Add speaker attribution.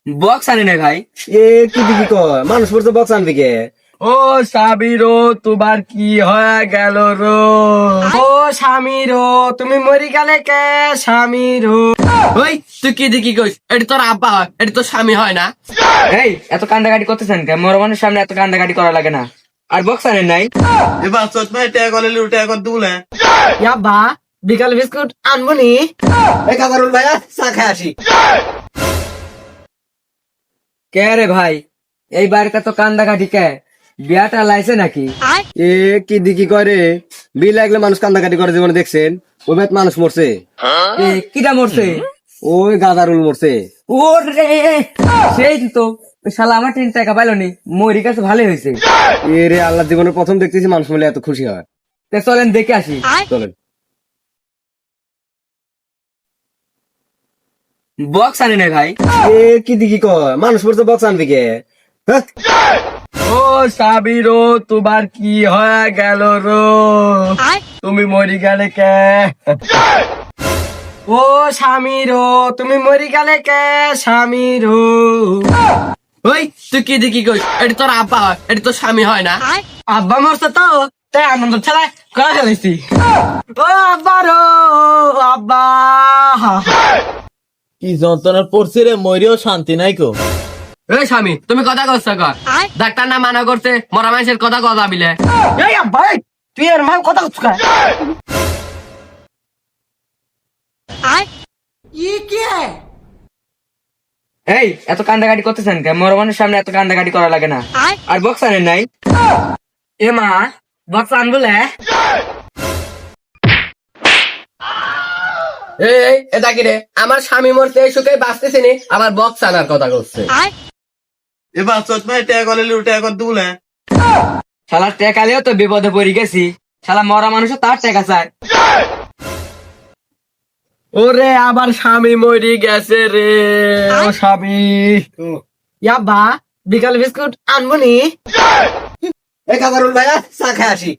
Speaker 1: Box আনি না ভাই।
Speaker 2: এ কি দিবি কয় মানুষ পড়ছে বক্স আনবি কে?
Speaker 1: ও সাবিরো তোমার কি হয়ে গেল রো? ও স্বামীরো তুমি মরি গেলে কে স্বামীরো? ওই তুই কি দেখি কইস? এটা তোর আব্বা হয়, এটা তোর স্বামী হয় না। এই এত কান্দাকাটি করতেছেন কে? মোর মানুষের সামনে এত কান্দাকাটি করা লাগে না। আর বক্স আনেন নাই?
Speaker 3: এবার চোট ভাই ট্যাগ হলে লুটে এখন দুলে
Speaker 1: আব্বা বিকাল বিস্কুট আনবো নি?
Speaker 2: এই কাদারুল ভাইয়া চা খাই আসি।
Speaker 1: কে রে ভাই, এই বাড়িতে তো কান্দাকাটি কে? বিয়াটা লাইছে নাকি?
Speaker 2: এ কি দিকি করে বিল লাগলে মানুষ কান্দাকাটি করে জীবনে দেখছেন? ওই ভাই মানুষ মরছে,
Speaker 1: এ কিটা মরছে?
Speaker 2: ওই গাদারুল মরছে।
Speaker 1: ও রে, সেই তো ওই শালা আমার 3 টাকা পাইলো নি, মরি কাছে ভালোই হয়েছে।
Speaker 2: এ রে আল্লাহ, জীবনের প্রথম দেখতেছি মানুষ মিলে এত খুশি হয়।
Speaker 1: তে চলেন দেখে আসি।
Speaker 2: চলেন।
Speaker 1: বক্স আনি নাই ভাই।
Speaker 2: এ কি দিকি কয় মানুষ পড়ছে বক্স আনবি কে? হ্যাঁ?
Speaker 1: ও সাবিরো তোমার কি হয়ে গেল রো? তুমি মরি গেলে কে? ও স্বামীরো তুমি মরি গেলে কে স্বামীরো? ওই তুই কি দেখি কইস? এটা তোর আব্বা হয়, এটা তোর স্বামী হয় না। আব্বা মরছে তো তাই আনন্দ ছেলে করে ফেলেছি। ও আব্বা রো, আব্বা।
Speaker 3: কি যন্ত্রণার পড়ছে রে, মরিও শান্তি নাই কো।
Speaker 1: এই স্বামী তুমি কথা করছো কর, ডাক্তার না মানা করছে মরা মানুষের কথা কথা বিলে। এই আব্বা এই, তুই এর মান কথা করছিস কেন? এই এত কান্দাকাটি করতেছেন কে? মরা মানুষের সামনে এত কান্দাকাটি করা লাগে না। আর বক্স আনেন নাই? এ মা বক্স আন বলে। এই এটা কি রে? আমার স্বামী মরতে এই সুখে বাঁচতেছে নি, আবার বক্স আনার কথা করছে।
Speaker 3: এবার চোট ভাই ট্যাগ হলে লুটে এখন দুলে
Speaker 1: শালা টেকালেও তো বিপদে পড়ে গেছি। শালা মরা মানুষ তার টেকা চায়। ওরে আবার স্বামী মরি গেছে রে, ও স্বামী। ইয়াব্বা বিকাল বিস্কুট আনবো নি?
Speaker 2: এই কাদারুল ভাইয়া চা খাই আসি।